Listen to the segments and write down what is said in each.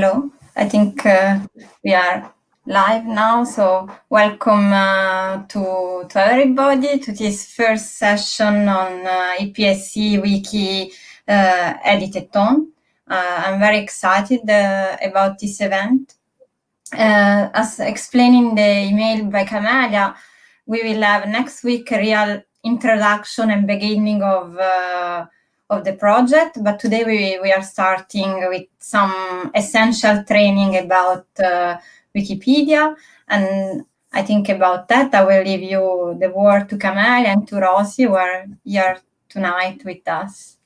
Hello, I think we are live now, so welcome to everybody to this first session on EPSC Wiki Edit-a-thon. I'm very excited about this event. As explained in the email by Camelia, we will have next week a real introduction and beginning of the project, but today we are starting with some essential training about Wikipedia, and I think about that I will leave you the word to Camelia and to Rosie, who are here tonight with us.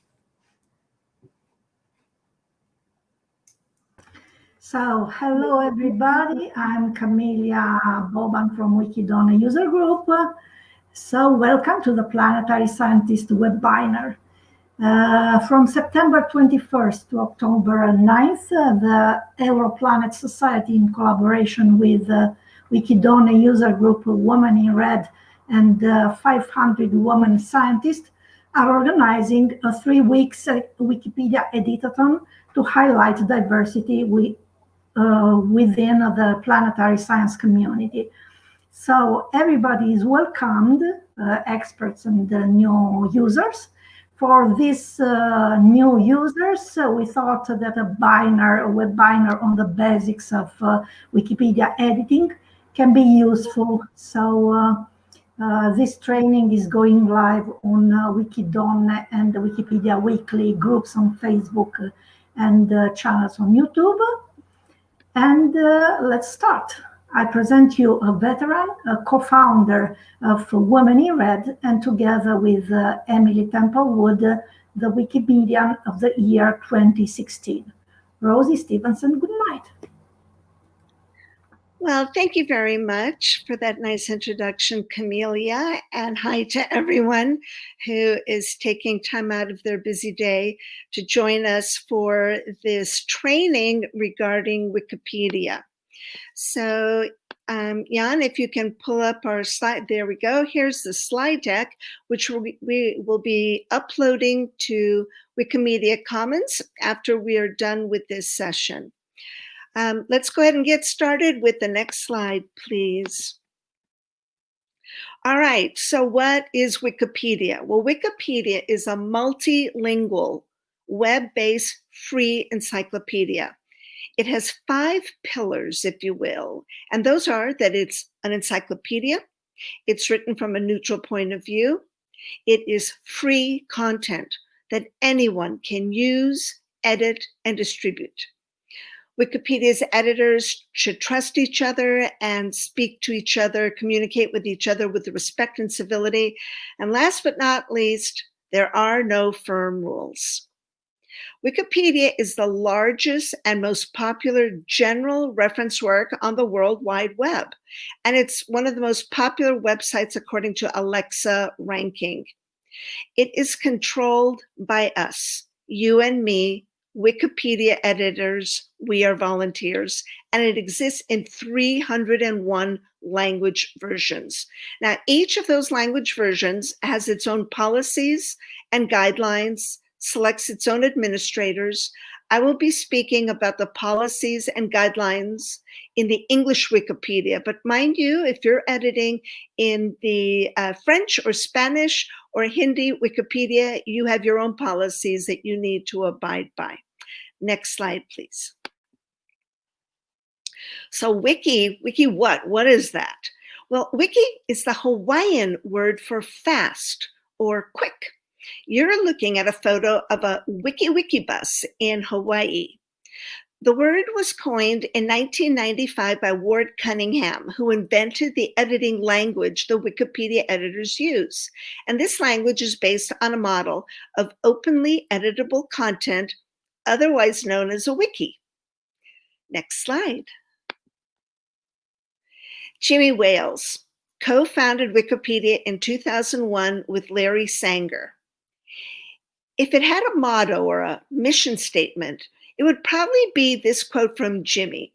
So, hello everybody, I'm Camelia Boban from WikiDonne user group. So, welcome to the Planetary Scientist webinar. From September 21st to October 9th, the Europlanet Society, in collaboration with WikiDonne user group Women in Red and 500 women scientists, are organizing a 3-week Wikipedia Edit-a-thon to highlight diversity within the planetary science community. So everybody is welcomed, experts and new users. For these new users, we thought that a webinar on the basics of Wikipedia editing can be useful. So this training is going live on WikiDonne and the Wikipedia Weekly groups on Facebook and channels on YouTube. And let's start. I present you a veteran, a co-founder of Women in Red, and together with Emily Templewood, the Wikimedian of the year 2016. Rosie Stevenson, good night. Well, thank you very much for that nice introduction, Camelia, and hi to everyone who is taking time out of their busy day to join us for this training regarding Wikipedia. So, Jan, if you can pull up our slide, there we go. Here's the slide deck, which we will be uploading to Wikimedia Commons after we are done with this session. Let's go ahead and get started with the next slide, please. All right, so what is Wikipedia? Well, Wikipedia is a multilingual, web-based free encyclopedia. It has 5 pillars, if you will, and those are that it's an encyclopedia, it's written from a neutral point of view, it is free content that anyone can use, edit, and distribute. Wikipedia's editors should trust each other and speak to each other, communicate with each other with respect and civility. And last but not least, there are no firm rules. Wikipedia is the largest and most popular general reference work on the World Wide Web. And it's one of the most popular websites according to Alexa ranking. It is controlled by us, you and me, Wikipedia editors. We are volunteers, and it exists in 301 language versions. Now, each of those language versions has its own policies and guidelines, selects its own administrators. I will be speaking about the policies and guidelines in the English Wikipedia, but mind you, if you're editing in the French or Spanish or Hindi Wikipedia, you have your own policies that you need to abide by. Next slide, please. So wiki what? What is that? Well, wiki is the Hawaiian word for fast or quick. You're looking at a photo of a wiki bus in Hawaii. The word was coined in 1995 by Ward Cunningham, who invented the editing language the Wikipedia editors use. And this language is based on a model of openly editable content, otherwise known as a wiki. Next slide. Jimmy Wales co-founded Wikipedia in 2001 with Larry Sanger. If it had a motto or a mission statement, it would probably be this quote from Jimmy: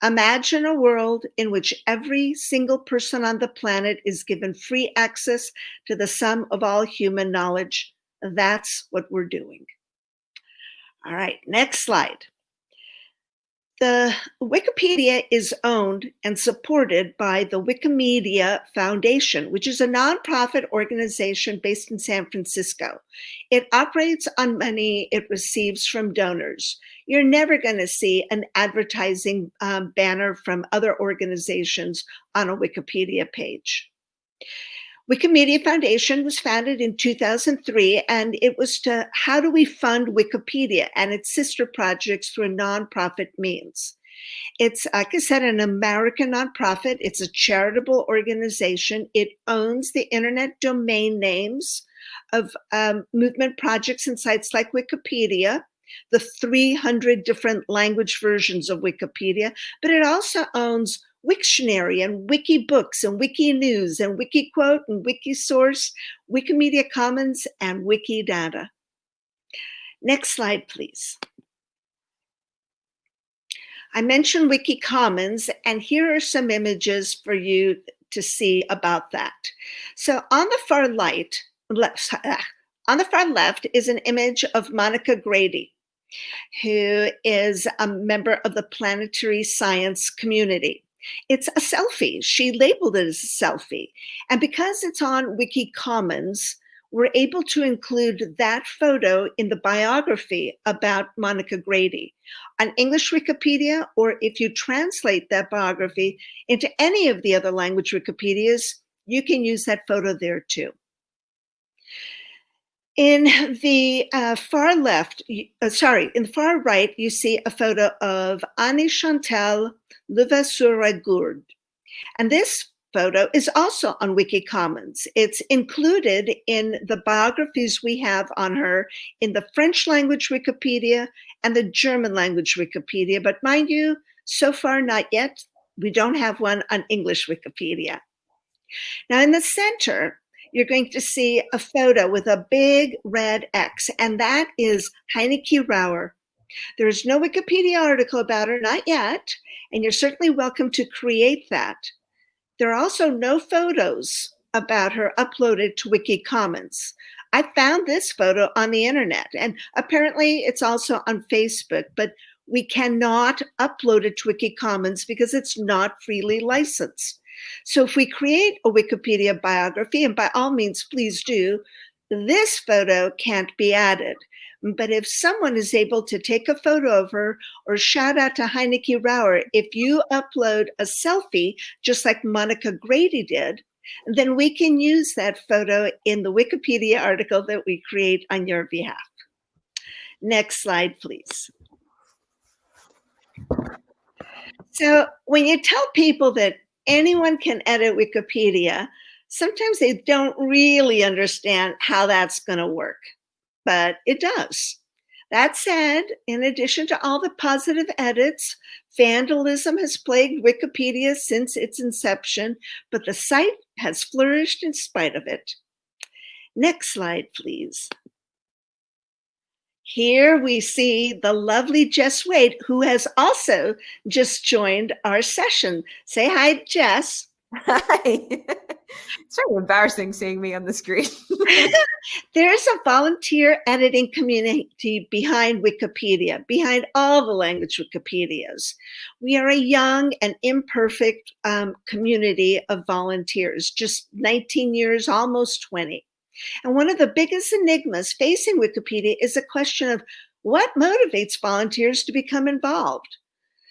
"Imagine a world in which every single person on the planet is given free access to the sum of all human knowledge." That's what we're doing. All right, next slide. The Wikipedia is owned and supported by the Wikimedia Foundation, which is a nonprofit organization based in San Francisco. It operates on money it receives from donors. You're never going to see an advertising banner from other organizations on a Wikipedia page. Wikimedia Foundation was founded in 2003, and it was to how do we fund Wikipedia and its sister projects through a nonprofit means. It's, like I said, an American nonprofit. It's a charitable organization. It owns the internet domain names of movement projects and sites like Wikipedia, the 300 different language versions of Wikipedia, but it also owns Wiktionary and Wikibooks and Wikinews and Wikiquote and Wikisource, Wikimedia Commons, and Wikidata. Next slide, please. I mentioned Wiki Commons, and here are some images for you to see about that. So on the far left is an image of Monica Grady, who is a member of the Planetary science community. It's a selfie. She labeled it as a selfie. And because it's on Wiki Commons, we're able to include that photo in the biography about Monica Grady. On English Wikipedia, or if you translate that biography into any of the other language Wikipedias, you can use that photo there too. In the far right, you see a photo of Annie Chantal Levasseur-Ragourd. And this photo is also on Wiki Commons. It's included in the biographies we have on her in the French language Wikipedia and the German language Wikipedia. But mind you, so far not yet. We don't have one on English Wikipedia. Now in the center, you're going to see a photo with a big red X, and that is Heineke Rauer. There is no Wikipedia article about her, not yet, and you're certainly welcome to create that. There are also no photos about her uploaded to Wiki Commons. I found this photo on the internet, and apparently it's also on Facebook, but we cannot upload it to Wiki Commons because it's not freely licensed. So if we create a Wikipedia biography, and by all means, please do, this photo can't be added. But if someone is able to take a photo of her, or shout out to Heineke Rauer, if you upload a selfie, just like Monica Grady did, then we can use that photo in the Wikipedia article that we create on your behalf. Next slide, please. So when you tell people that anyone can edit Wikipedia, sometimes they don't really understand how that's going to work, but it does. That said, in addition to all the positive edits, vandalism has plagued Wikipedia since its inception, but the site has flourished in spite of it. Next slide, please. Here we see the lovely Jess Wade, who has also just joined our session. Say hi to Jess. Hi. It's very embarrassing seeing me on the screen. There's a volunteer editing community behind Wikipedia, behind all the language Wikipedias. We are a young and imperfect community of volunteers, just 19 years, almost 20. And one of the biggest enigmas facing Wikipedia is the question of what motivates volunteers to become involved.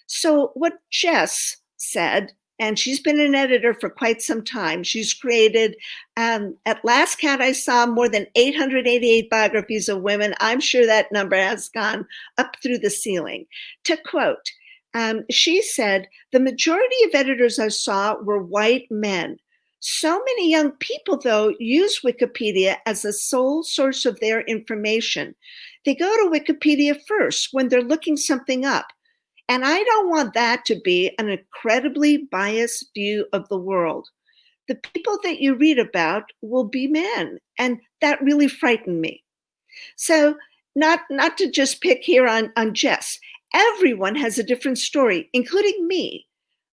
So what Jess said, and she's been an editor for quite some time, she's created, at last count I saw, more than 888 biographies of women. I'm sure that number has gone up through the ceiling. To quote, she said, "The majority of editors I saw were white men. So many young people, though, use Wikipedia as the sole source of their information. They go to Wikipedia first when they're looking something up. And I don't want that to be an incredibly biased view of the world. The people that you read about will be men." And that really frightened me. So not to just pick here on Jess, everyone has a different story, including me.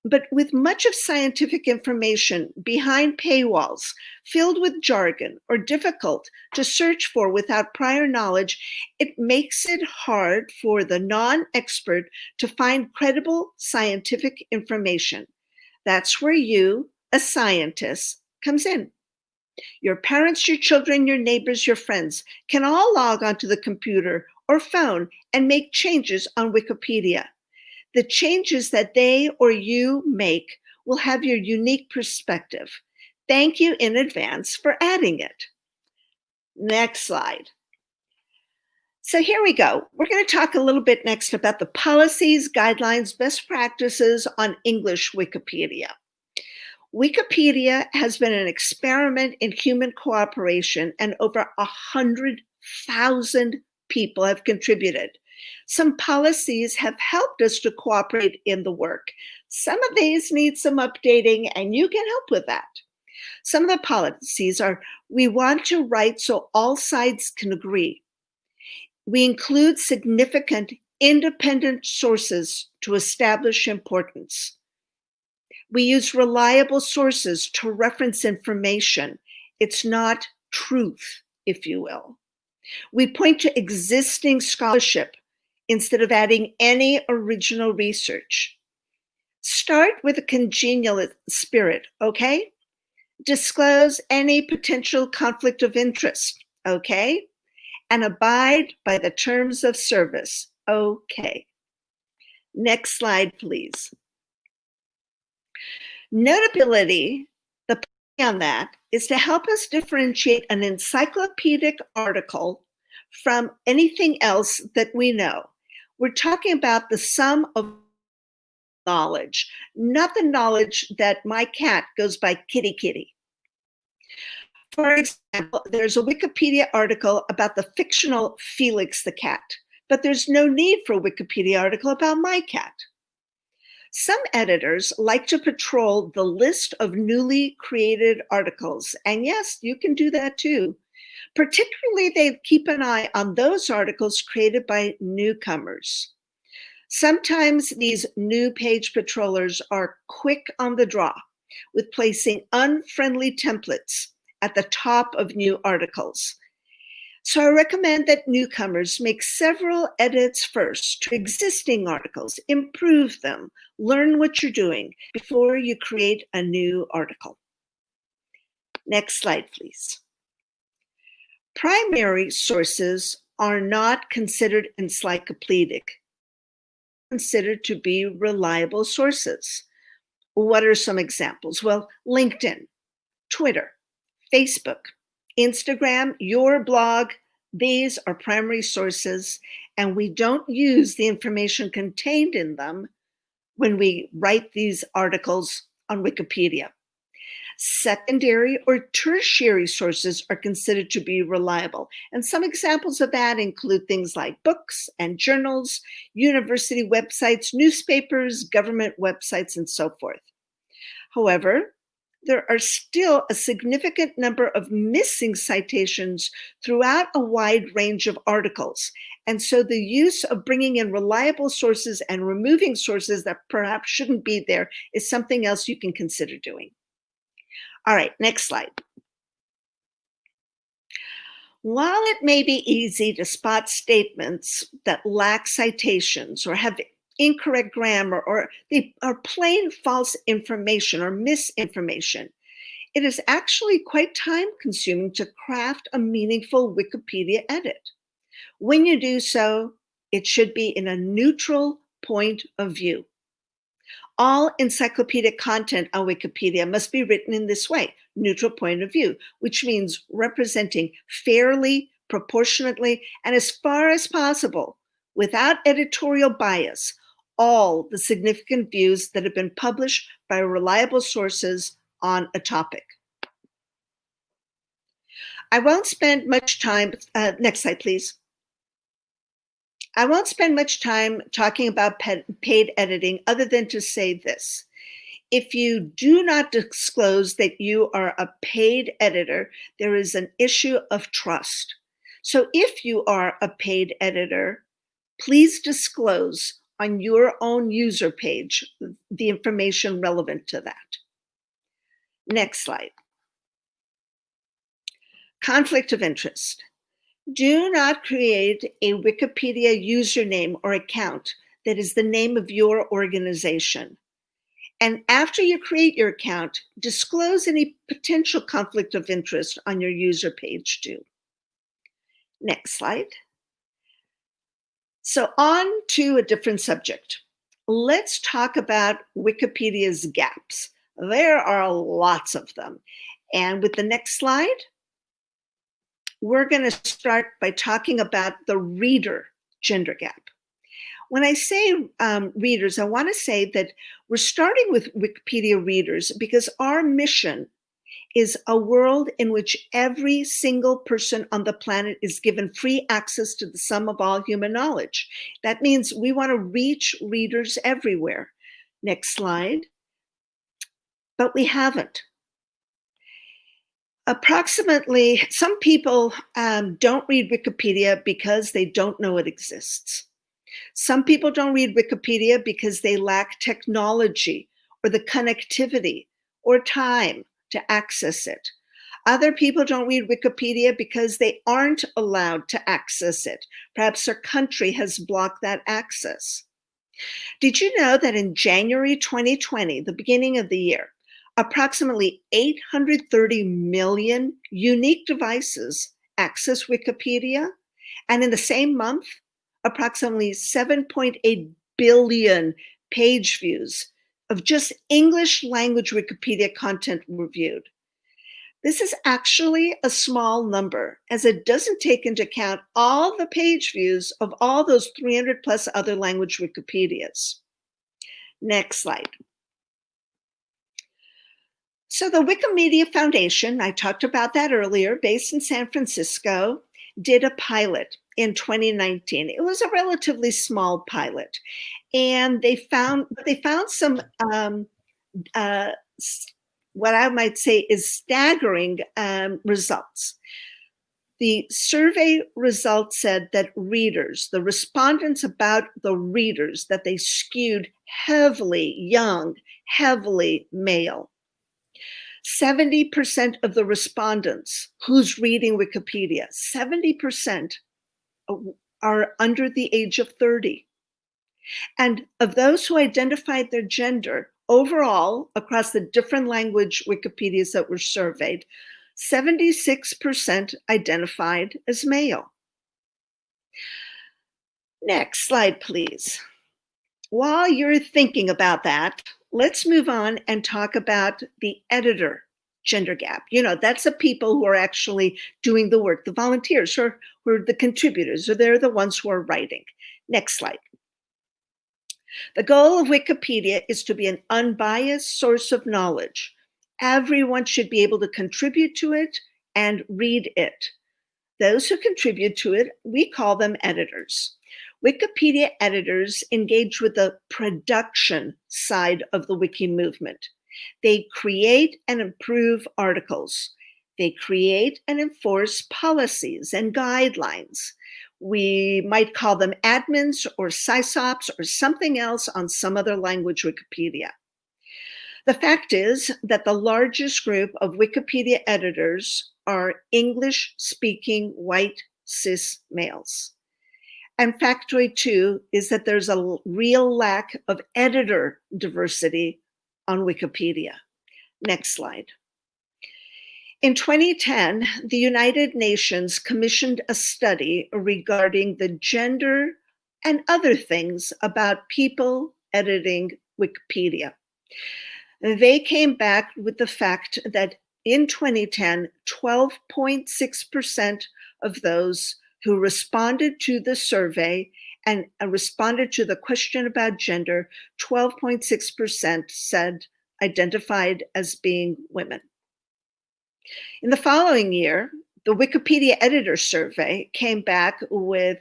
But with much of scientific information behind paywalls, filled with jargon, or difficult to search for without prior knowledge, it makes it hard for the non-expert to find credible scientific information. That's where you, a scientist, comes in. Your parents, your children, your neighbors, your friends can all log onto the computer or phone and make changes on Wikipedia. The changes that they or you make will have your unique perspective. Thank you in advance for adding it. Next slide. So here we go. We're going to talk a little bit next about the policies, guidelines, best practices on English Wikipedia. Wikipedia has been an experiment in human cooperation, and over 100,000 people have contributed. Some policies have helped us to cooperate in the work. Some of these need some updating, and you can help with that. Some of the policies are: we want to write so all sides can agree. We include significant independent sources to establish importance. We use reliable sources to reference information. It's not truth, if you will. We point to existing scholarship instead of adding any original research. Start with a congenial spirit, okay? Disclose any potential conflict of interest, okay? And abide by the terms of service, okay? Next slide, please. Notability, the point on that, is to help us differentiate an encyclopedic article from anything else that we know. We're talking about the sum of knowledge, not the knowledge that my cat goes by Kitty Kitty. For example, there's a Wikipedia article about the fictional Felix the cat, but there's no need for a Wikipedia article about my cat. Some editors like to patrol the list of newly created articles, and yes, you can do that too. Particularly, they keep an eye on those articles created by newcomers. Sometimes these new page patrollers are quick on the draw with placing unfriendly templates at the top of new articles. So I recommend that newcomers make several edits first to existing articles, improve them, learn what you're doing before you create a new article. Next slide, please. Primary sources are not considered encyclopedic, considered to be reliable sources. What are some examples? Well, LinkedIn, Twitter, Facebook, Instagram, your blog, these are primary sources, and we don't use the information contained in them when we write these articles on Wikipedia. Secondary or tertiary sources are considered to be reliable, and some examples of that include things like books and journals, university websites, newspapers, government websites, and so forth. However, there are still a significant number of missing citations throughout a wide range of articles. And so the use of bringing in reliable sources and removing sources that perhaps shouldn't be there is something else you can consider doing. All right, next slide. While it may be easy to spot statements that lack citations or have incorrect grammar, or they are plain false information or misinformation, it is actually quite time-consuming to craft a meaningful Wikipedia edit. When you do so, it should be in a neutral point of view. All encyclopedic content on Wikipedia must be written in this way, neutral point of view, which means representing fairly, proportionately, and as far as possible, without editorial bias, all the significant views that have been published by reliable sources on a topic. I won't spend much time, next slide, please. I won't spend much time talking about paid editing other than to say this. If you do not disclose that you are a paid editor, there is an issue of trust. So if you are a paid editor, please disclose on your own user page the information relevant to that. Next slide. Conflict of interest. Do not create a Wikipedia username or account that is the name of your organization. And after you create your account, disclose any potential conflict of interest on your user page too. Next slide. So on to a different subject. Let's talk about Wikipedia's gaps. There are lots of them. And with the next slide, we're going to start by talking about the reader gender gap. When I say readers, I want to say that we're starting with Wikipedia readers because our mission is a world in which every single person on the planet is given free access to the sum of all human knowledge. That means we want to reach readers everywhere. Next slide. But we haven't. Approximately, some people don't read Wikipedia because they don't know it exists. Some people don't read Wikipedia because they lack technology or the connectivity or time to access it. Other people don't read Wikipedia because they aren't allowed to access it. Perhaps their country has blocked that access. Did you know that in January 2020, the beginning of the year, approximately 830 million unique devices access Wikipedia? And in the same month, approximately 7.8 billion page views of just English language Wikipedia content were viewed. This is actually a small number, as it doesn't take into account all the page views of all those 300 plus other language Wikipedias. Next slide. So the Wikimedia Foundation, I talked about that earlier, based in San Francisco, did a pilot in 2019. It was a relatively small pilot, and they found some what I might say is staggering results. The survey results said that readers, the respondents about the readers, that they skewed heavily young, heavily male. 70% of the respondents who's reading Wikipedia, 70% are under the age of 30. And of those who identified their gender, overall, across the different language Wikipedias that were surveyed, 76% identified as male. Next slide, please. While you're thinking about that, let's move on and talk about the editor gender gap. You know, that's the people who are actually doing the work, the volunteers, or who are the contributors, or they're the ones who are writing. Next slide. The goal of Wikipedia is to be an unbiased source of knowledge. Everyone should be able to contribute to it and read it. Those who contribute to it, we call them editors. Wikipedia editors engage with the production side of the wiki movement. They create and improve articles. They create and enforce policies and guidelines. We might call them admins or sysops or something else on some other language Wikipedia. The fact is that the largest group of Wikipedia editors are English-speaking white cis males. And factoid two is that there's a real lack of editor diversity on Wikipedia. Next slide. In 2010, the United Nations commissioned a study regarding the gender and other things about people editing Wikipedia. They came back with the fact that in 2010, 12.6% of those who responded to the survey and responded to the question about gender, 12.6% said identified as being women. In the following year, the Wikipedia editor survey came back with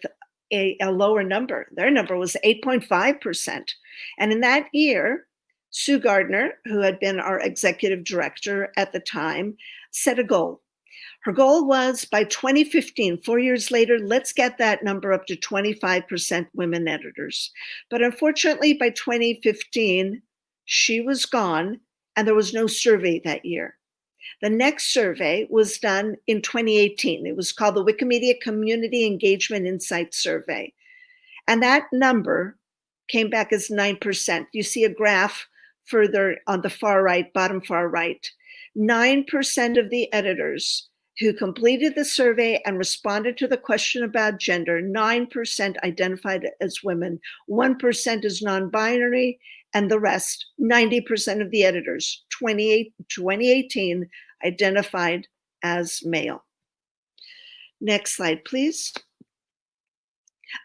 a lower number. Their number was 8.5%. And in that year, Sue Gardner, who had been our executive director at the time, set a goal. Her goal was by 2015, 4 years later, let's get that number up to 25% women editors. But unfortunately, by 2015, she was gone and there was no survey that year. The next survey was done in 2018. It was called the Wikimedia Community Engagement Insight Survey. And that number came back as 9%. You see a graph further on the far right, bottom far right. 9% of the editors who completed the survey and responded to the question about gender, 9% identified as women, 1% as non-binary, and the rest, 90% of the editors, 2018, identified as male. Next slide, please.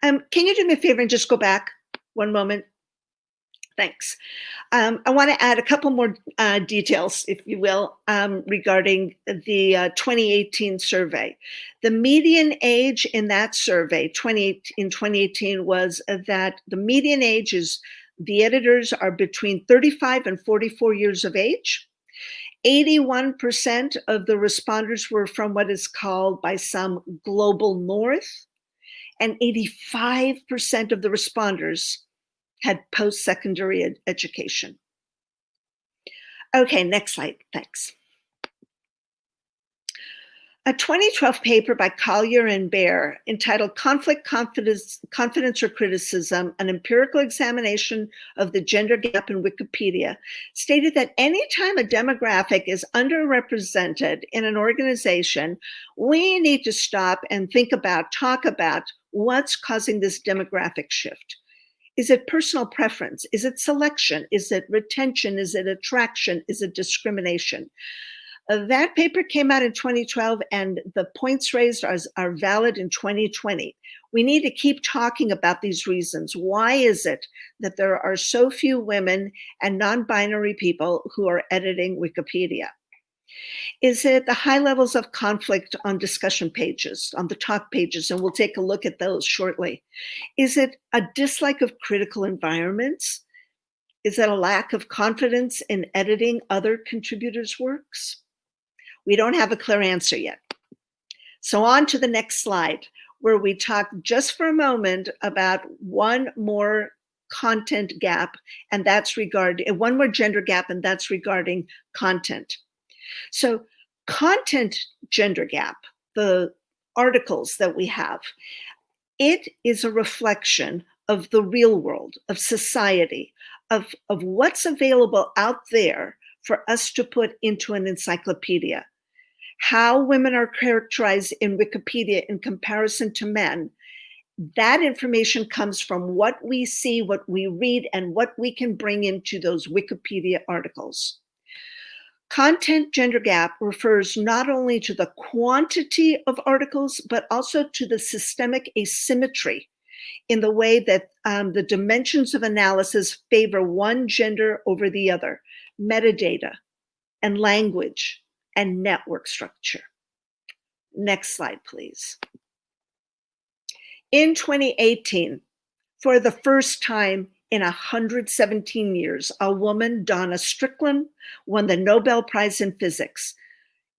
Can you do me a favor and just go back one moment? Thanks. I want to add a couple more details, if you will, regarding the 2018 survey. The median age in that survey in 2018 was that the median age is the editors are between 35 and 44 years of age. 81% of the responders were from what is called by some global north, and 85% of the responders had post-secondary education. Okay, next slide, thanks. A 2012 paper by Collier and Baer entitled Conflict, Confidence or Criticism, an empirical examination of the gender gap in Wikipedia, stated that anytime a demographic is underrepresented in an organization, we need to stop and talk about what's causing this demographic shift. Is it personal preference? Is it selection? Is it retention? Is it attraction? Is it discrimination? That paper came out in 2012 and the points raised are valid in 2020. We need to keep talking about these reasons. Why is it that there are so few women and non-binary people who are editing Wikipedia? Is it the high levels of conflict on discussion pages, on the talk pages, and we'll take a look at those shortly? Is it a dislike of critical environments? Is it a lack of confidence in editing other contributors' works? We don't have a clear answer yet. So on to the next slide, where we talk just for a moment about one more content gap, and that's regarding one more gender gap, and that's regarding content. So content gender gap, the articles that we have, it is a reflection of the real world, of society, of what's available out there for us to put into an encyclopedia. How women are characterized in Wikipedia in comparison to men, that information comes from what we see, what we read, and what we can bring into those Wikipedia articles. Content gender gap refers not only to the quantity of articles, but also to the systemic asymmetry in the way that the dimensions of analysis favor one gender over the other, metadata and language and network structure. Next slide, please. In 2018, for the first time in 117 years, a woman, Donna Strickland, won the Nobel Prize in Physics.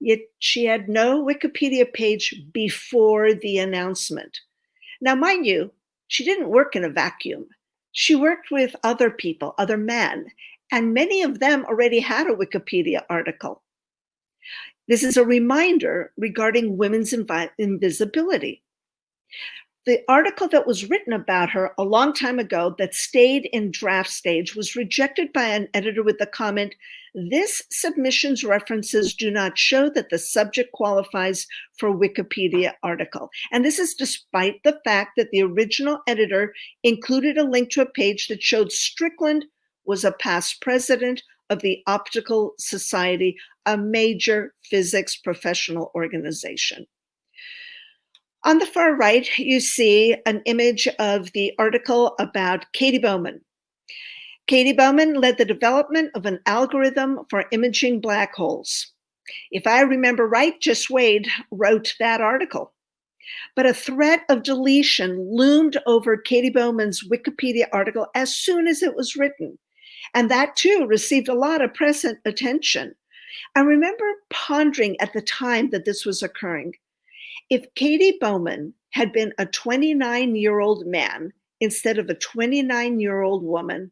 Yet she had no Wikipedia page before the announcement. Now, mind you, she didn't work in a vacuum. She worked with other people, other men, and many of them already had a Wikipedia article. This is a reminder regarding women's invisibility. The article that was written about her a long time ago that stayed in draft stage was rejected by an editor with the comment, "This submission's references do not show that the subject qualifies for a Wikipedia article." And this is despite the fact that the original editor included a link to a page that showed Strickland was a past president of the Optical Society, a major physics professional organization. On the far right, you see an image of the article about Katie Bowman. Katie Bowman led the development of an algorithm for imaging black holes. If I remember right, Just Wade wrote that article. But a threat of deletion loomed over Katie Bowman's Wikipedia article as soon as it was written. And that too received a lot of press attention. I remember pondering at the time that this was occurring. If Katie Bowman had been a 29-year-old man instead of a 29-year-old woman,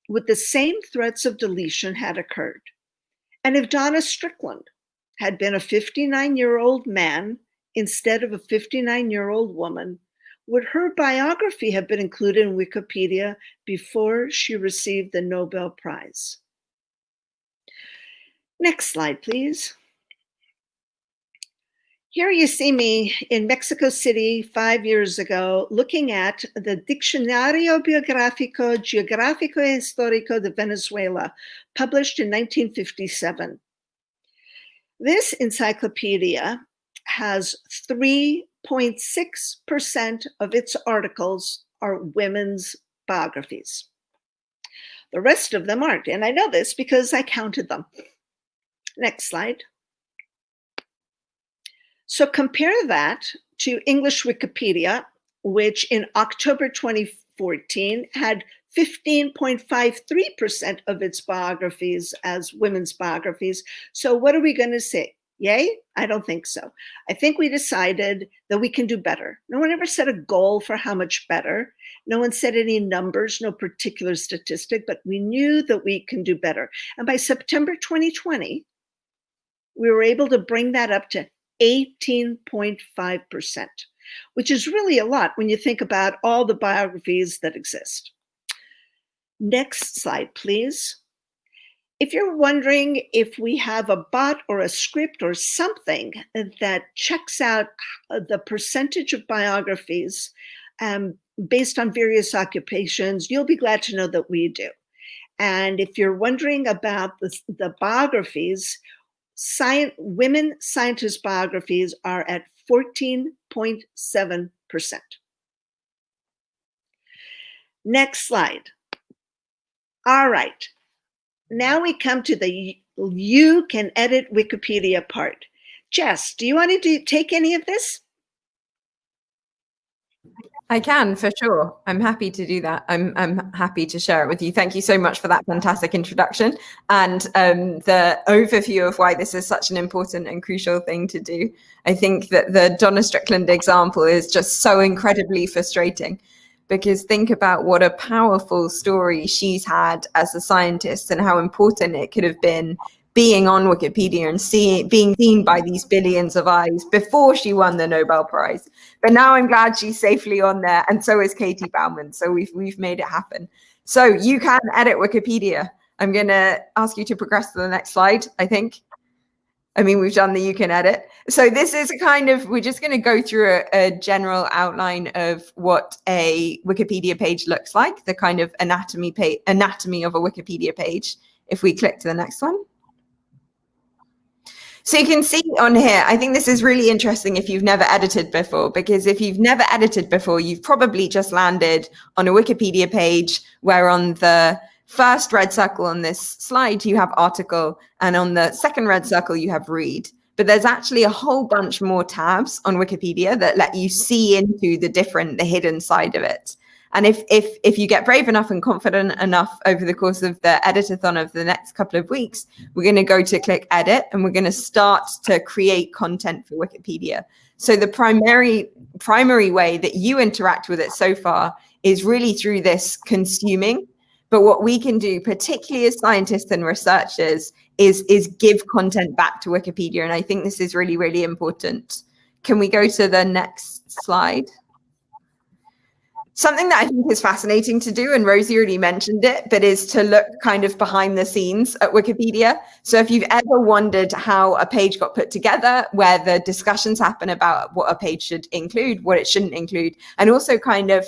would the same threats of deletion had occurred? And if Donna Strickland had been a 59-year-old man instead of a 59-year-old woman, would her biography have been included in Wikipedia before she received the Nobel Prize? Next slide, please. Here you see me in Mexico City 5 years ago, looking at the Diccionario Biográfico, Geográfico y Histórico de Venezuela, published in 1957. This encyclopedia has 3.6% of its articles are women's biographies. The rest of them aren't, and I know this because I counted them. Next slide. So compare that to English Wikipedia, which in October 2014 had 15.53% of its biographies as women's biographies. So what are we going to say? Yay? I don't think so. I think we decided that we can do better. No one ever set a goal for how much better. No one said any numbers, no particular statistic, but we knew that we can do better. And by September 2020, we were able to bring that up to 18.5%, which is really a lot when you think about all the biographies that exist. Next slide, please. If you're wondering if we have a bot or a script or something that checks out the percentage of biographies based on various occupations, you'll be glad to know that we do. And if you're wondering about the biographies, women scientist biographies are at 14.7%. Next slide. All right. Now we come to the you can edit Wikipedia part. Jess, do you want to take any of this? I can, for sure. I'm happy to do that. I'm happy to share it with you. Thank you so much for that fantastic introduction and the overview of why this is such an important and crucial thing to do. I think that the Donna Strickland example is just so incredibly frustrating, because think about what a powerful story she's had as a scientist and how important it could have been being on Wikipedia and being seen by these billions of eyes before she won the Nobel Prize. But now I'm glad she's safely on there, and so is Katie Bowman. So we've made it happen. So you can edit Wikipedia. I'm going to ask you to progress to the next slide, I think. I mean, we've done the you can edit. So this is a kind of, we're just going to go through a general outline of what a Wikipedia page looks like, the kind of anatomy of a Wikipedia page. If we click to the next one. So you can see on here, I think this is really interesting if you've never edited before, because if you've never edited before, you've probably just landed on a Wikipedia page where on the first red circle on this slide, you have article, and on the second red circle, you have read. But there's actually a whole bunch more tabs on Wikipedia that let you see into the hidden side of it. And if you get brave enough and confident enough over the course of the edit-a-thon of the next couple of weeks, we're going to go to click edit and we're going to start to create content for Wikipedia. So the primary way that you interact with it so far is really through this consuming. But what we can do, particularly as scientists and researchers, is give content back to Wikipedia. And I think this is really, really important. Can we go to the next slide? Something that I think is fascinating to do, and Rosie already mentioned it, but is to look kind of behind the scenes at Wikipedia. So if you've ever wondered how a page got put together, where the discussions happen about what a page should include, what it shouldn't include, and also kind of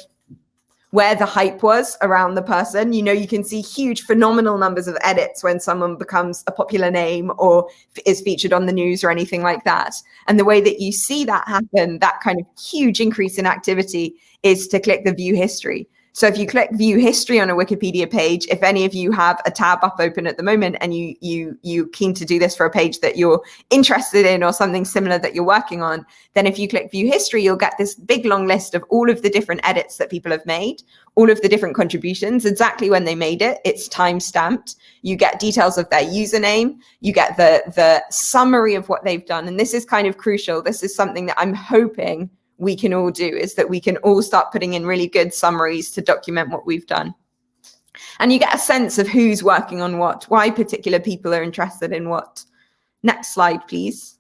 where the hype was around the person, you can see huge, phenomenal numbers of edits when someone becomes a popular name or is featured on the news or anything like that. And the way that you see that happen, that kind of huge increase in activity, is to click the view history. So if you click view history on a Wikipedia page, if any of you have a tab up open at the moment and you're keen to do this for a page that you're interested in or something similar that you're working on, then if you click view history, you'll get this big long list of all of the different edits that people have made, all of the different contributions, exactly when they made it. It's time stamped. You get details of their username. You get the summary of what they've done. And this is kind of crucial. This is something that I'm hoping we can all do, is that we can all start putting in really good summaries to document what we've done. And you get a sense of who's working on what, why particular people are interested in what. Next slide, please.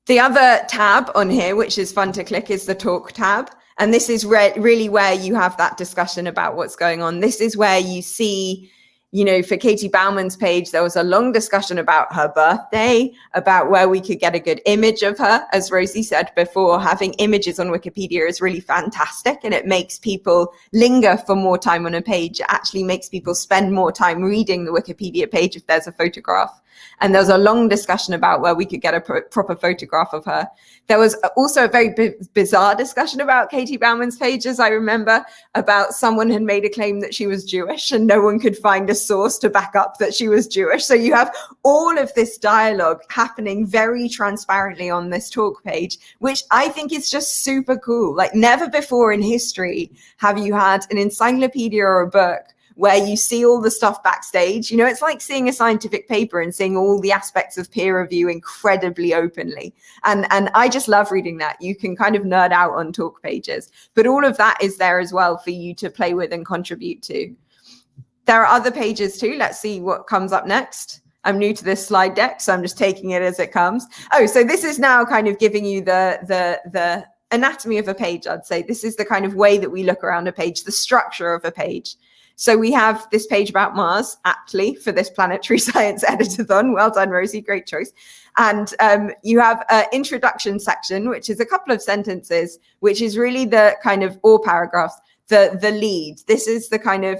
The other tab on here, which is fun to click, is the talk tab. And this is really where you have that discussion about what's going on. This is where you see, you know, for Katie Bauman's page, there was a long discussion about her birthday, about where we could get a good image of her. As Rosie said before, having images on Wikipedia is really fantastic, and it makes people linger for more time on a page. It actually makes people spend more time reading the Wikipedia page if there's a photograph. And there was a long discussion about where we could get a proper photograph of her. There was also a very bizarre discussion about Katie Bauman's page, as I remember, about someone had made a claim that she was Jewish and no one could find a source to back up that she was Jewish. So you have all of this dialogue happening very transparently on this talk page, which I think is just super cool. Like, never before in history have you had an encyclopedia or a book where you see all the stuff backstage. You know, it's like seeing a scientific paper and seeing all the aspects of peer review incredibly openly. And I just love reading that. You can kind of nerd out on talk pages, but all of that is there as well for you to play with and contribute to. There are other pages too. Let's see what comes up next. I'm new to this slide deck, so I'm just taking it as it comes. Oh, so this is now kind of giving you the anatomy of a page, I'd say. This is the kind of way that we look around a page, the structure of a page. So we have this page about Mars, aptly, for this Planetary Science Edit-a-thon. Well done, Rosie, great choice. And you have an introduction section, which is a couple of sentences, which is really the kind of, or paragraphs, the lead. This is the kind of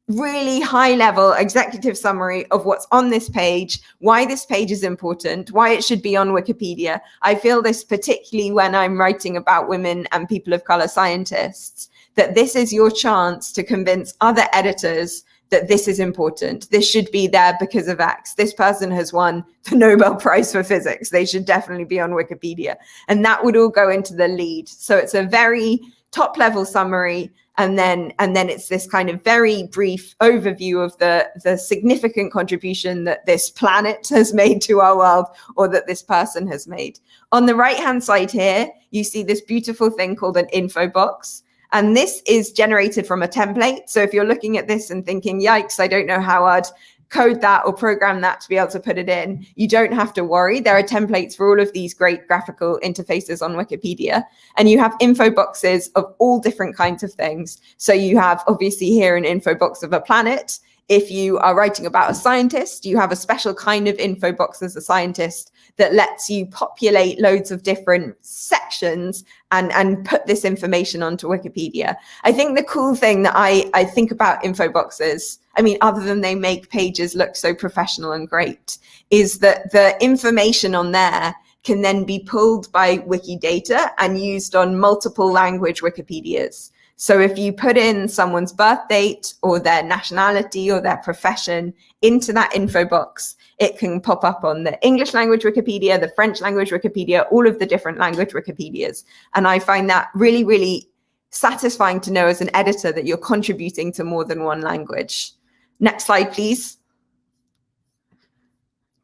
really high level executive summary of what's on this page, why this page is important, why it should be on Wikipedia. I feel this particularly when I'm writing about women and people of color scientists, that this is your chance to convince other editors that this is important. This should be there because of X. This person has won the Nobel Prize for Physics. They should definitely be on Wikipedia. And that would all go into the lead. So it's a very top level summary. And then it's this kind of very brief overview of the significant contribution that this planet has made to our world, or that this person has made. On the right-hand side here, you see this beautiful thing called an info box. And this is generated from a template. So if you're looking at this and thinking, yikes, I don't know how I'd code that or program that to be able to put it in, you don't have to worry. There are templates for all of these great graphical interfaces on Wikipedia. And you have info boxes of all different kinds of things. So you have obviously here an info box of a planet. If you are writing about a scientist, you have a special kind of info box as a scientist that lets you populate loads of different sections and put this information onto Wikipedia. I think the cool thing that I think about info boxes, I mean, other than they make pages look so professional and great, is that the information on there can then be pulled by Wikidata and used on multiple language Wikipedias. So if you put in someone's birth date or their nationality or their profession into that info box, it can pop up on the English language Wikipedia, the French language Wikipedia, all of the different language Wikipedias. And I find that really, really satisfying to know as an editor that you're contributing to more than one language. Next slide, please.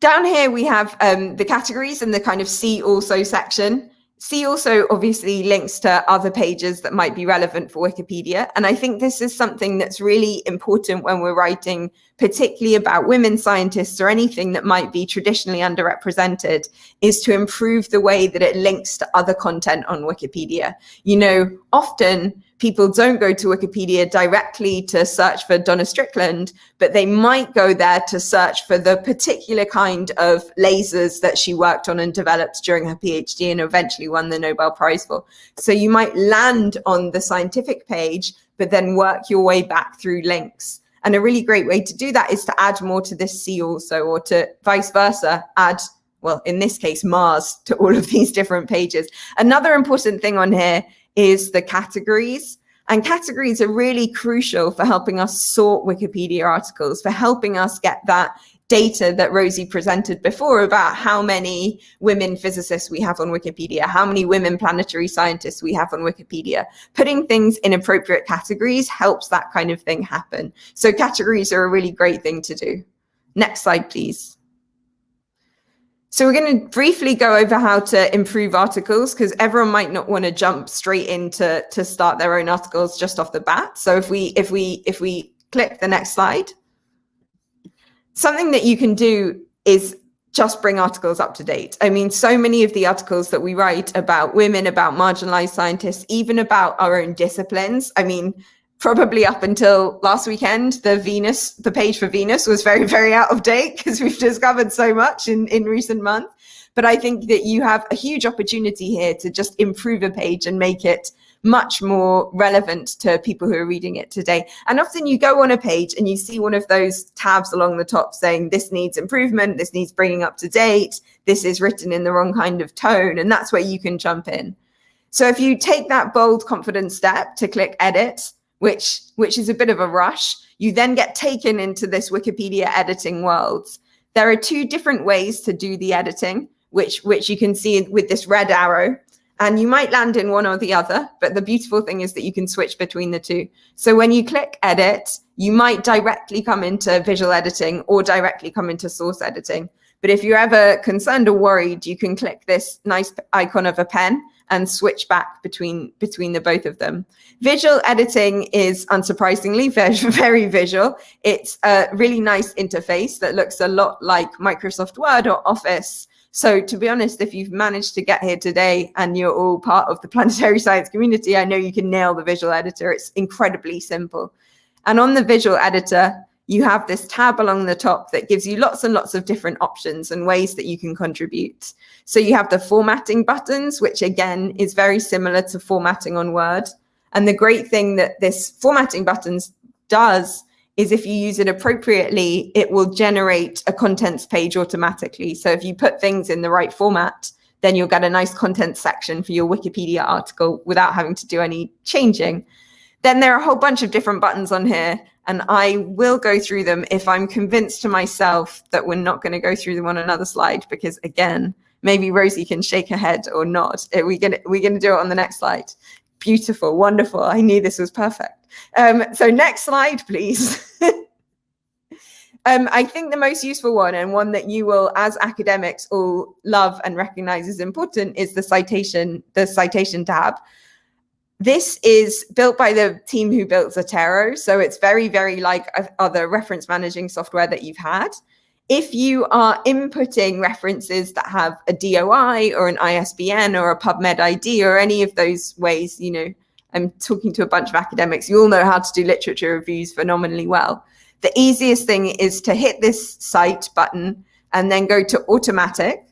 Down here, we have the categories and the kind of see also section. See also obviously links to other pages that might be relevant for Wikipedia. And I think this is something that's really important when we're writing, particularly about women scientists or anything that might be traditionally underrepresented, is to improve the way that it links to other content on Wikipedia. You know, often people don't go to Wikipedia directly to search for Donna Strickland, but they might go there to search for the particular kind of lasers that she worked on and developed during her PhD and eventually won the Nobel Prize for. So you might land on the scientific page, but then work your way back through links. And a really great way to do that is to add more to this see also, or to vice versa, add, well, in this case, Mars to all of these different pages. Another important thing on here is the categories. And categories are really crucial for helping us sort Wikipedia articles, for helping us get that data that Rosie presented before about how many women physicists we have on Wikipedia, how many women planetary scientists we have on Wikipedia. Putting things in appropriate categories helps that kind of thing happen. So categories are a really great thing to do. Next slide, please. So we're going to briefly go over how to improve articles, because everyone might not want to jump straight into to start their own articles just off the bat. So if we click the next slide, something that you can do is just bring articles up to date. I mean, so many of the articles that we write about women, about marginalized scientists, even about our own disciplines. I mean, probably up until last weekend, the page for Venus was very, very out of date because we've discovered so much in recent months. But I think that you have a huge opportunity here to just improve a page and make it much more relevant to people who are reading it today. And often you go on a page and you see one of those tabs along the top saying this needs improvement, this needs bringing up to date, this is written in the wrong kind of tone, and that's where you can jump in. So if you take that bold, confident step to click edit, which is a bit of a rush, you then get taken into this Wikipedia editing world. There are two different ways to do the editing, which you can see with this red arrow. And you might land in one or the other, but the beautiful thing is that you can switch between the two. So when you click edit, you might directly come into visual editing or directly come into source editing. But if you're ever concerned or worried, you can click this nice icon of a pen and switch back between the both of them. Visual editing is unsurprisingly very visual. It's a really nice interface that looks a lot like Microsoft Word or Office. So to be honest, if you've managed to get here today and you're all part of the planetary science community, I know you can nail the visual editor. It's incredibly simple. And on the visual editor, you have this tab along the top that gives you lots and lots of different options and ways that you can contribute. So you have the formatting buttons, which again is very similar to formatting on Word. And the great thing that this formatting buttons does is if you use it appropriately, it will generate a contents page automatically. So if you put things in the right format, then you'll get a nice content section for your Wikipedia article without having to do any changing. Then there are a whole bunch of different buttons on here, and I will go through them if I'm convinced to myself that we're not going to go through them on another slide, because again, maybe Rosie can shake her head or not. We're going to do it on the next slide. Beautiful, wonderful. I knew this was perfect. So next slide, please. I think the most useful one, and one that you will, as academics, all love and recognize as important, is the citation tab. This is built by the team who built Zotero, so it's very, very like other reference managing software that you've had. If you are inputting references that have a DOI or an ISBN or a PubMed ID or any of those ways, you know, I'm talking to a bunch of academics, you all know how to do literature reviews phenomenally well. The easiest thing is to hit this cite button and then go to automatic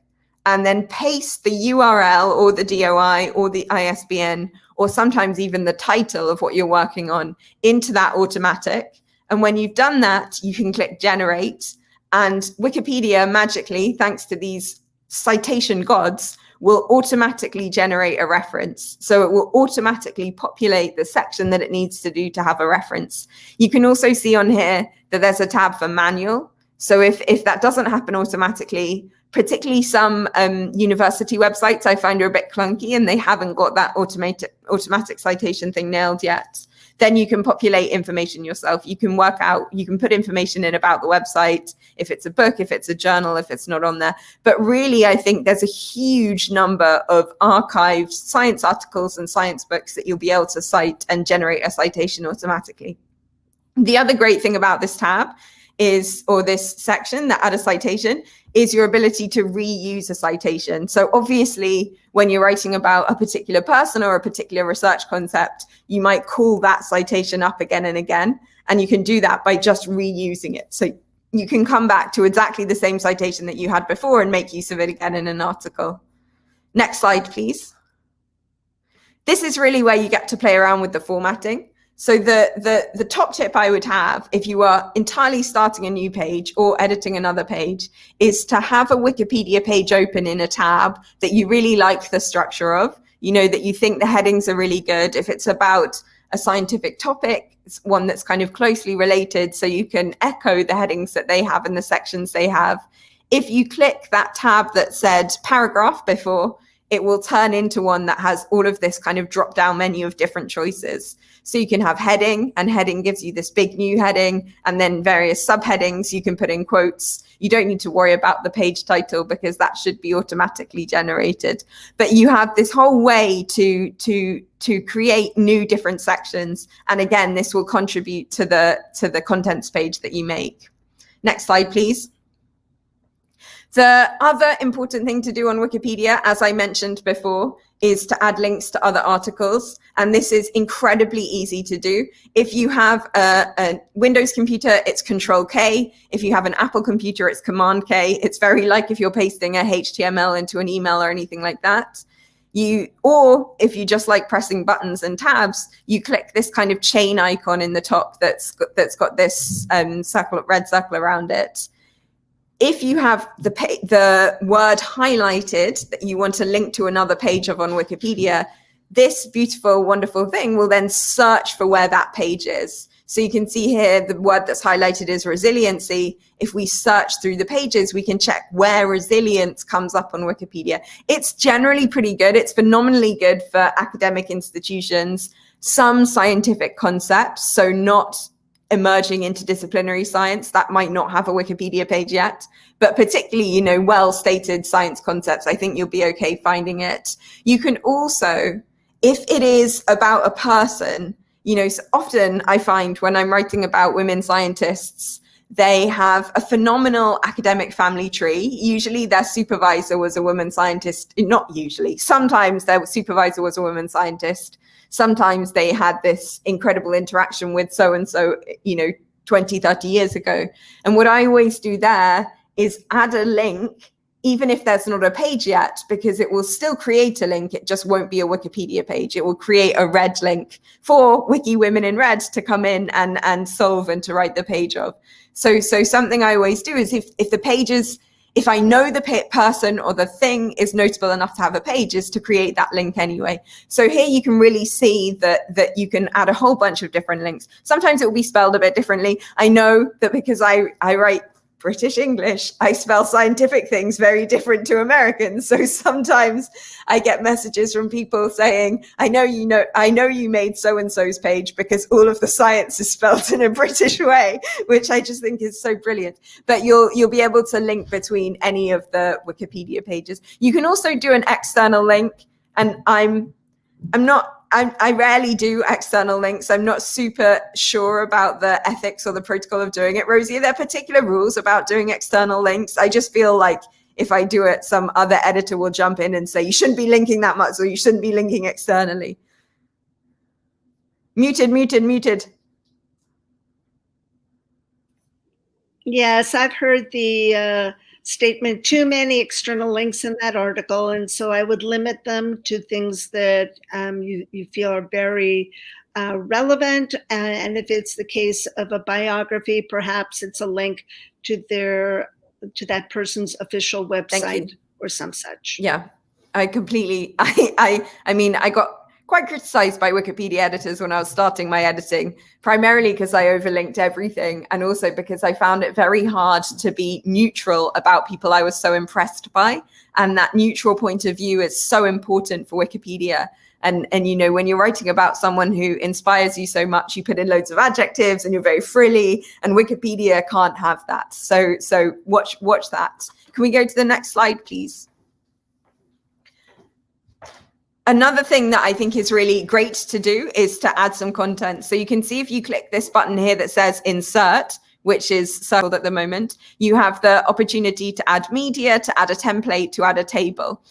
and then paste the URL or the DOI or the ISBN or sometimes even the title of what you're working on into that automatic. And when you've done that, you can click generate, and Wikipedia magically, thanks to these citation gods, will automatically generate a reference. So it will automatically populate the section that it needs to do to have a reference. You can also see on here that there's a tab for manual. So if that doesn't happen automatically, particularly some university websites I find are a bit clunky and they haven't got that automatic citation thing nailed yet, then you can populate information yourself. You can work out, you can put information in about the website, if it's a book, if it's a journal, if it's not on there. But really, I think there's a huge number of archived science articles and science books that you'll be able to cite and generate a citation automatically. The other great thing about this tab is, or this section, that add a citation, is your ability to reuse a citation. So obviously, when you're writing about a particular person or a particular research concept, you might call that citation up again and again, and you can do that by just reusing it. So you can come back to exactly the same citation that you had before and make use of it again in an article. Next slide, please. This is really where you get to play around with the formatting. So the top tip I would have if you are entirely starting a new page or editing another page is to have a Wikipedia page open in a tab that you really like the structure of. you know that you think the headings are really good. If it's about a scientific topic, it's one that's kind of closely related, so you can echo the headings that they have and the sections they have. If you click that tab that said paragraph before, it will turn into one that has all of this kind of drop down menu of different choices. So you can have heading, and heading gives you this big new heading, and then various subheadings you can put in quotes. You don't need to worry about the page title because that should be automatically generated. But you have this whole way to create new different sections. And again, this will contribute to the contents page that you make. Next slide, please. The other important thing to do on Wikipedia, as I mentioned before, is to add links to other articles. And this is incredibly easy to do. If you have a Windows computer, it's Control-K. If you have an Apple computer, it's Command-K. It's very like if you're pasting a HTML into an email or anything like that. Or if you just like pressing buttons and tabs, you click this kind of chain icon in the top that's got this red circle around it. If you have the word highlighted that you want to link to another page of on Wikipedia, this beautiful, wonderful thing will then search for where that page is. So you can see here the word that's highlighted is resiliency. If we search through the pages, we can check where resilience comes up on Wikipedia. It's generally pretty good. It's phenomenally good for academic institutions, some scientific concepts, so not emerging interdisciplinary science that might not have a Wikipedia page yet, but particularly, you know, well-stated science concepts, I think you'll be okay finding it. You can also, if it is about a person, you know, so often I find when I'm writing about women scientists, they have a phenomenal academic family tree. Usually their supervisor was a woman scientist, not usually, sometimes their supervisor was a woman scientist. Sometimes they had this incredible interaction with so-and-so, you know, 20, 30 years ago. And what I always do there is add a link, even if there's not a page yet, because it will still create a link. It just won't be a Wikipedia page. It will create a red link for Wiki Women in Red to come in and solve and to write the page of. So something I always do is if the page is, if I know the person or the thing is notable enough to have a page, is to create that link anyway. So here you can really see that you can add a whole bunch of different links. Sometimes it will be spelled a bit differently. I know that because I write British English, I spell scientific things very different to Americans. So sometimes I get messages from people saying, I know you made so-and-so's page because all of the science is spelled in a British way, which I just think is so brilliant. But you'll be able to link between any of the Wikipedia pages. You can also do an external link, and I rarely do external links. I'm not super sure about the ethics or the protocol of doing it. Rosie, are there particular rules about doing external links? I just feel like if I do it, some other editor will jump in and say, you shouldn't be linking that much, or you shouldn't be linking externally. Muted. Yes, I've heard the statement, too many external links in that article. And so I would limit them to things that you feel are very relevant. And if it's the case of a biography, perhaps it's a link to that person's official website or some such. Yeah, I completely, I mean, I got quite criticized by Wikipedia editors when I was starting my editing, primarily because I overlinked everything, and also because I found it very hard to be neutral about people I was so impressed by. And that neutral point of view is so important for Wikipedia. And you know, when you're writing about someone who inspires you so much, you put in loads of adjectives and you're very frilly, and Wikipedia can't have that. So watch that. Can we go to the next slide, please? Another thing that I think is really great to do is to add some content. So you can see if you click this button here that says insert, which is circled at the moment, you have the opportunity to add media, to add a template, to add a table.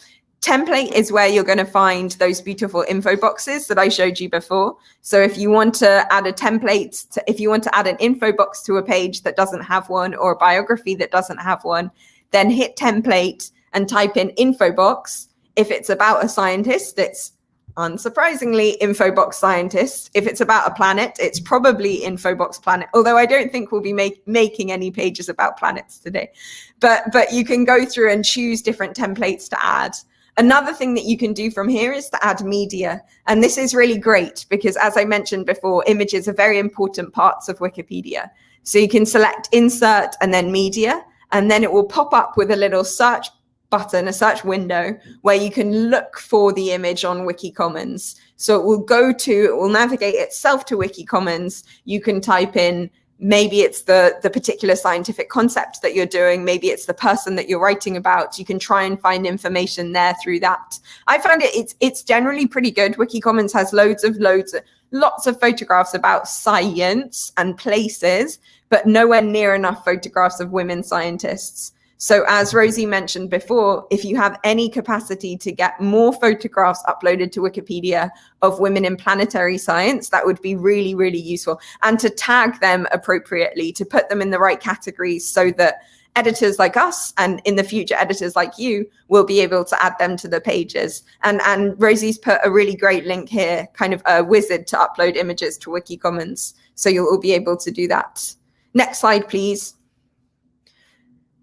Template is where you're going to find those beautiful info boxes that I showed you before. So if you want to add a template, if you want to add an info box to a page that doesn't have one, or a biography that doesn't have one, then hit template and type in info box. If it's about a scientist, it's unsurprisingly infobox scientist. If it's about a planet, it's probably infobox planet, although I don't think we'll be making any pages about planets today. But you can go through and choose different templates to add. Another thing that you can do from here is to add media. And this is really great because, as I mentioned before, images are very important parts of Wikipedia. So you can select insert and then media, and then it will pop up with a little search button, a search window, where you can look for the image on Wiki Commons. So it will navigate itself to Wiki Commons. You can type in, maybe it's the particular scientific concept that you're doing, maybe it's the person that you're writing about. You can try and find information there through that. I found it's generally pretty good. Wiki Commons has lots of photographs about science and places, but nowhere near enough photographs of women scientists. So as Rosie mentioned before, if you have any capacity to get more photographs uploaded to Wikipedia of women in planetary science, that would be really, really useful. And to tag them appropriately, to put them in the right categories so that editors like us and in the future editors like you will be able to add them to the pages. And Rosie's put a really great link here, kind of a wizard to upload images to Wiki Commons. So you'll all be able to do that. Next slide, please.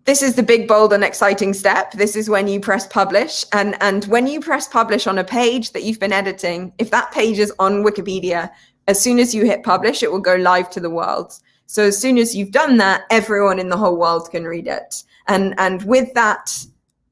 This is the big, bold and exciting step. This is when you press publish. And when you press publish on a page that you've been editing, if that page is on Wikipedia, as soon as you hit publish, it will go live to the world. So as soon as you've done that, everyone in the whole world can read it. And with that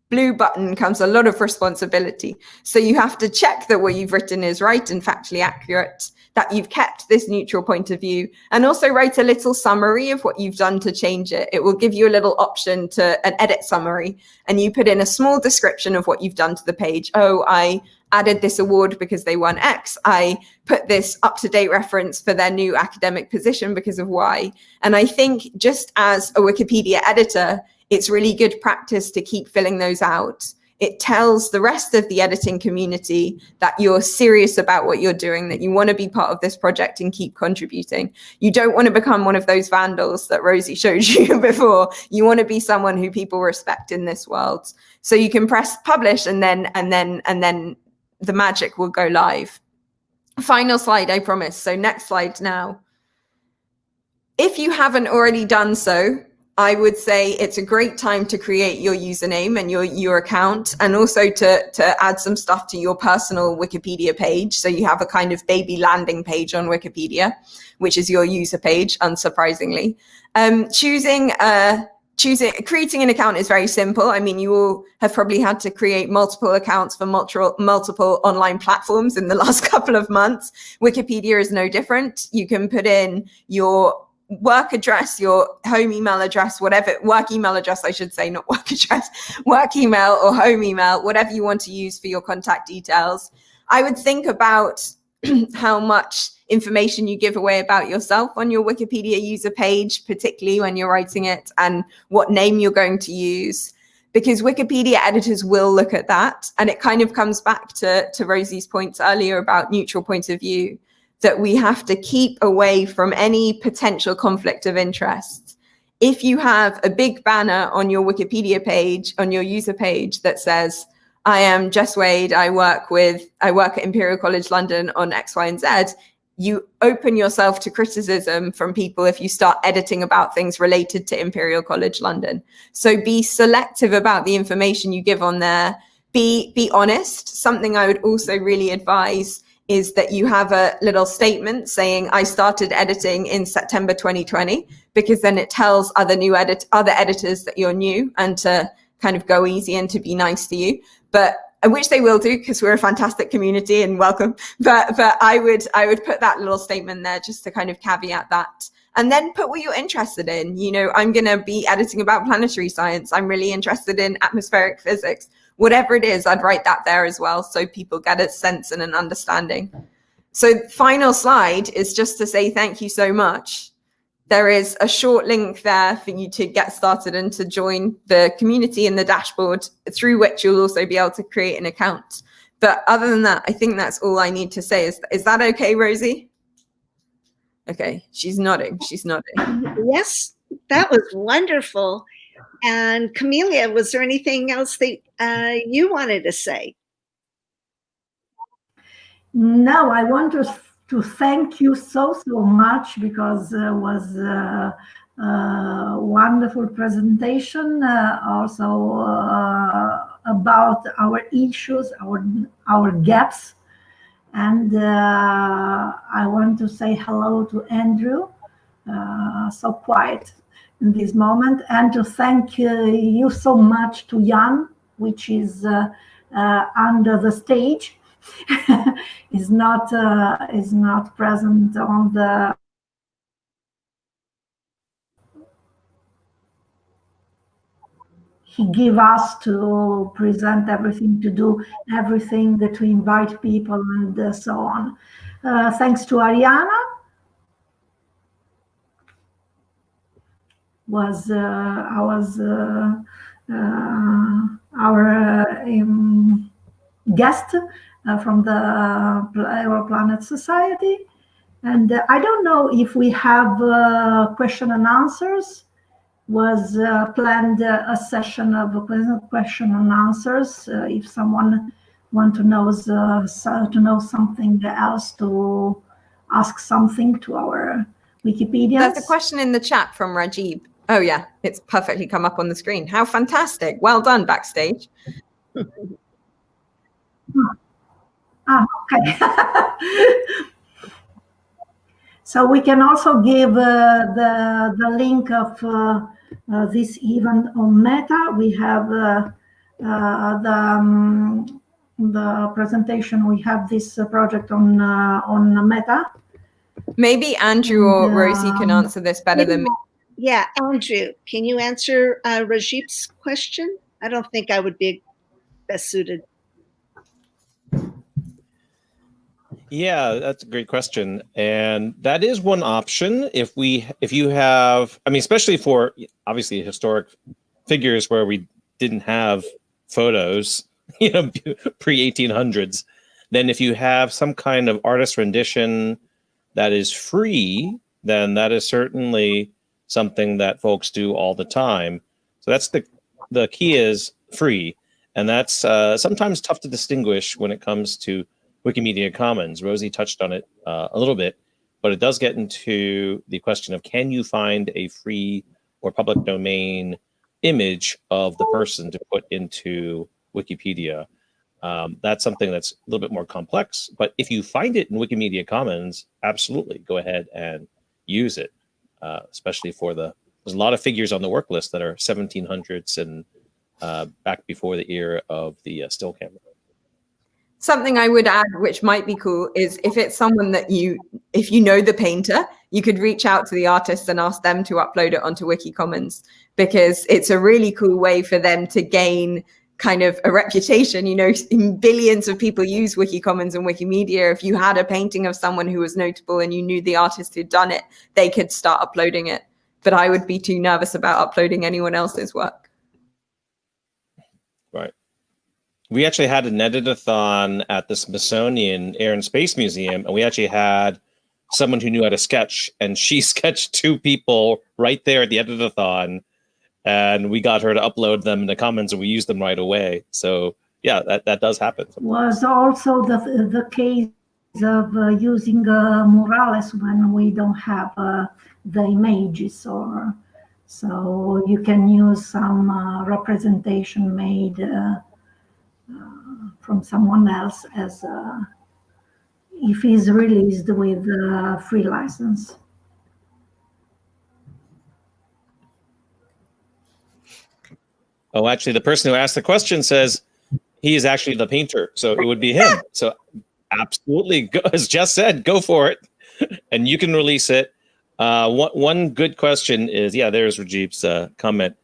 blue button comes a lot of responsibility. So you have to check that what you've written is right and factually accurate, that you've kept this neutral point of view, and also write a little summary of what you've done to change it. It will give you a little option to an edit summary, and you put in a small description of what you've done to the page. Oh, I added this award because they won X. I put this up-to-date reference for their new academic position because of Y. And I think just as a Wikipedia editor, it's really good practice to keep filling those out. It tells the rest of the editing community that you're serious about what you're doing, that you want to be part of this project and keep contributing. You don't want to become one of those vandals that Rosie showed you before. You want to be someone who people respect in this world. So you can press publish and then the magic will go live. Final slide, I promise. So next slide now. If you haven't already done so, I would say it's a great time to create your username and your account, and also to add some stuff to your personal Wikipedia page. So you have a kind of baby landing page on Wikipedia, which is your userちunsurprisingly. Creating an account is very simple. I mean, you all have probably had to create multiple accounts for multiple online platforms in the last couple of months. Wikipedia is no different. You can put in your work address, your home email address, whatever, work email address, I should say, not work address, work email or home email, whatever you want to use for your contact details. I would think about how much information you give away about yourself on your Wikipedia user page, particularly when you're writing it, and what name you're going to use, because Wikipedia editors will look at that. And it kind of comes back to Rosie's points earlier about neutral point of view, that we have to keep away from any potential conflict of interest. If you have a big banner on your Wikipedia page, on your user page that says, I am Jess Wade, I work at Imperial College London on X, Y, and Z, you open yourself to criticism from people if you start editing about things related to Imperial College London. So be selective about the information you give on there. Be honest. Something I would also really advise is that you have a little statement saying, I started editing in September 2020, because then it tells other editors that you're new and to kind of go easy and to be nice to you. But which they will do, because we're a fantastic community and welcome. But I would put that little statement there just to kind of caveat that. And then put what you're interested in. You know, I'm going to be editing about planetary science. I'm really interested in atmospheric physics. Whatever it is, I'd write that there as well, so people get a sense and an understanding. So final slide is just to say thank you so much. There is a short link there for you to get started and to join the community in the dashboard, through which you'll also be able to create an account. But other than that, I think that's all I need to say. Is that okay, Rosie? Okay, she's nodding. She's nodding. Yes, that was wonderful. And Camelia, was there anything else that you wanted to say? No, I want to thank you so much, because it was a wonderful presentation, also about our issues, our gaps. And I want to say hello to Andrew, so quiet in this moment, and to thank you so much to Jan, which is under the stage, is not present on the. He gave us to present everything, to do everything, to invite people, and so on. Thanks to Ariana, was our guest from the Europlanet Society. And I don't know if we have question and answers. Was planned a session of question and answers. If someone wants to know something else, to ask something to our Wikipedians. There's a question in the chat from Rajib. Oh yeah, it's perfectly come up on the screen. How fantastic. Well done, backstage. Okay. So we can also give the link of this event on Meta. We have the presentation. We have this project on Meta. Maybe Andrew or Rosie can answer this better than me. Yeah, Andrew, can you answer Rajib's question? I don't think I would be best suited. Yeah, that's a great question. And that is one option if you have, I mean, especially for obviously historic figures where we didn't have photos, pre-1800s, then if you have some kind of artist rendition that is free, then that is certainly something that folks do all the time. So that's the key is free. And that's sometimes tough to distinguish when it comes to Wikimedia Commons. Rosie touched on it a little bit, but it does get into the question of, can you find a free or public domain image of the person to put into Wikipedia? That's something that's a little bit more complex, but if you find it in Wikimedia Commons, absolutely go ahead and use it, especially there's a lot of figures on the work list that are 1700s and back before the era of the still camera. Something I would add, which might be cool, is if it's someone that if you know the painter, you could reach out to the artist and ask them to upload it onto Wiki Commons, because it's a really cool way for them to gain kind of a reputation. Billions of people use Wiki Commons and Wikimedia. If you had a painting of someone who was notable and you knew the artist who'd done it, they could start uploading it. But I would be too nervous about uploading anyone else's work. Right. We actually had an edit-a-thon at the Smithsonian Air and Space Museum, and we actually had someone who knew how to sketch, and she sketched 2 people right there at the edit-a-thon, and we got her to upload them in the Commons, and we used them right away. So yeah, that does happen. Was also the case of using murales when we don't have the images, so you can use some representation made from someone else as if he's released with free license. Oh, actually, the person who asked the question says he is actually the painter, so it would be him. So absolutely, as Jess said, go for it, and you can release it. One good question is, yeah, there's Rajib's comment.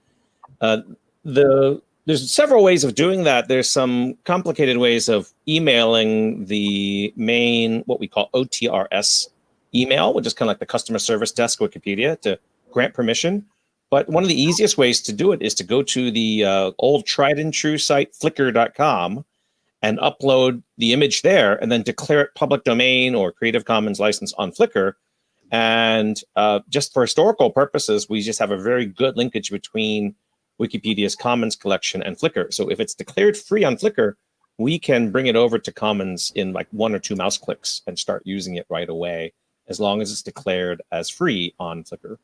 There's several ways of doing that. There's some complicated ways of emailing the main, what we call OTRS email, which is kind of like the customer service desk Wikipedia, to grant permission. But one of the easiest ways to do it is to go to the old tried and true site, flickr.com, and upload the image there, and then declare it public domain or Creative Commons license on Flickr. And just for historical purposes, we just have a very good linkage between Wikipedia's Commons collection and Flickr. So if it's declared free on Flickr, we can bring it over to Commons in like 1 or 2 mouse clicks and start using it right away, as long as it's declared as free on Flickr.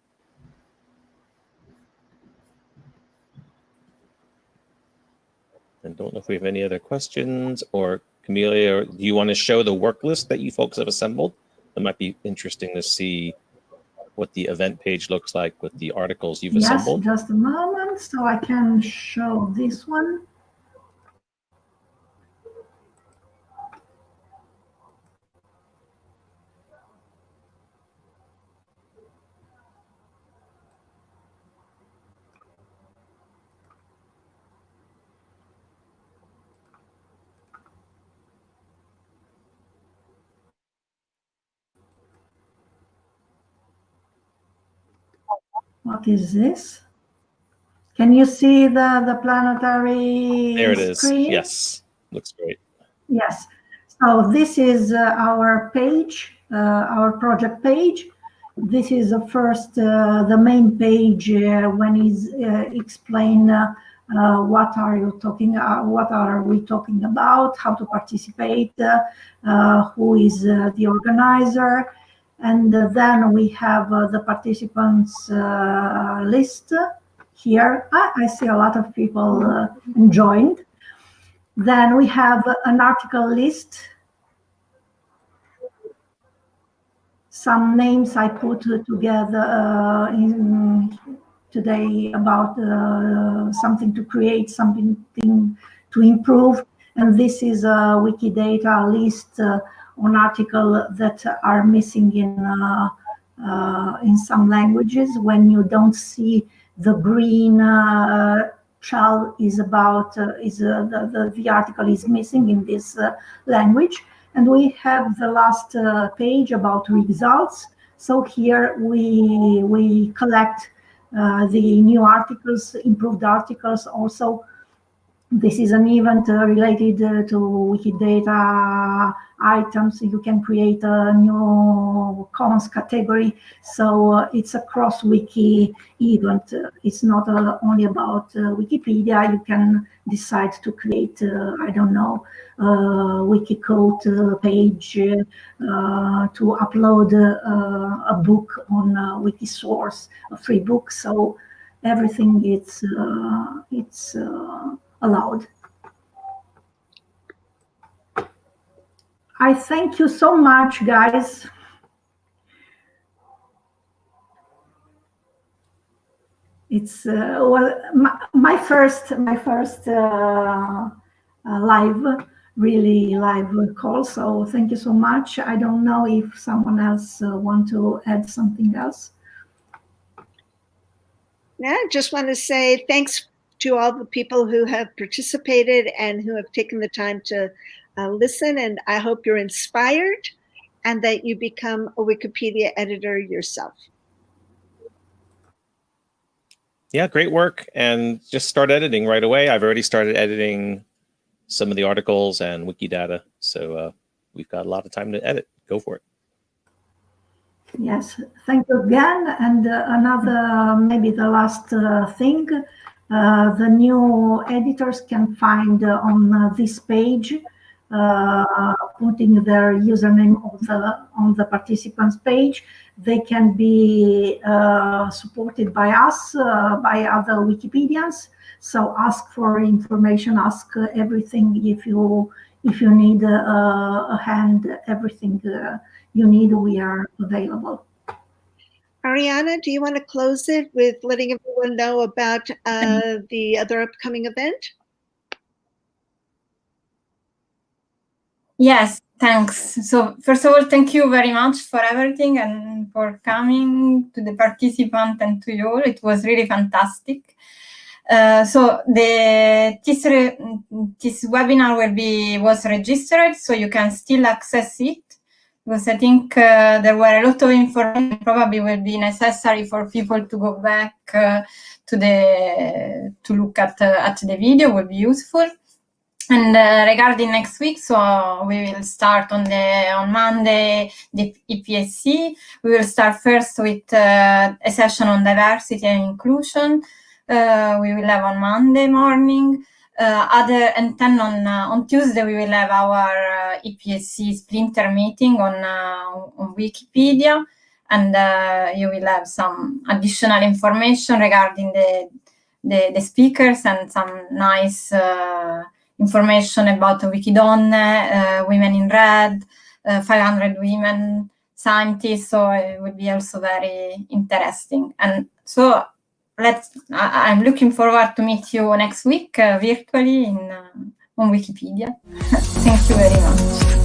I don't know if we have any other questions, or Camelia, do you want to show the work list that you folks have assembled? It might be interesting to see what the event page looks like with the articles you've assembled. Yes, just a moment, so I can show this one. What is this? Can you see the planetary There it is. screen? Yes, looks great. Yes. So this is our page, our project page. This is the first, the main page when is explain what are you talking, what are we talking about, how to participate, who is the organizer, and then we have the participants list here. I see a lot of people joined. Then we have an article list. Some names I put together today about something to create, something to improve. And this is a Wikidata list on articles that are missing in some languages. When you don't see the green shell is about the article is missing in this language. And we have the last page about results. So here we collect the new articles, improved articles. Also, this is an event related to Wikidata items. You can create a new commons category. So it's a cross-wiki event. It's not only about Wikipedia. You can decide to create, I don't know, Wikicode page to upload a book on Wikisource, a free book. So everything it's allowed. I thank you so much, guys. It's well, my first live call. So thank you so much. I don't know if someone else want to add something else. Yeah, I just want to say thanks to all the people who have participated and who have taken the time to listen. And I hope you're inspired and that you become a Wikipedia editor yourself. Yeah, great work. And just start editing right away. I've already started editing some of the articles and Wikidata. So we've got a lot of time to edit. Go for it. Yes, thank you again. And another, maybe the last thing, the new editors can find on this page, putting their username on the participants page. They can be supported by us, by other Wikipedians. So ask for information, ask everything if you need a hand, everything you need, we are available. Ariana, do you want to close it with letting everyone know about the other upcoming event? Yes, thanks. So first of all, thank you very much for everything and for coming, to the participant and to you all. It was really fantastic. So this webinar was registered, so you can still access it, because I think there were a lot of information. Probably will be necessary for people to go back to look at the video. Will be useful. And regarding next week, so we will start on Monday the EPSC. We will start first with a session on diversity and inclusion. We will have on Monday morning. And then on Tuesday we will have our EPSC splinter meeting on Wikipedia, and you will have some additional information regarding the speakers and some nice information about WikiDonne, Women in Red, 500 women scientists, so it would be also very interesting. And so I'm looking forward to meet you next week virtually on Wikipedia. Thank you very much.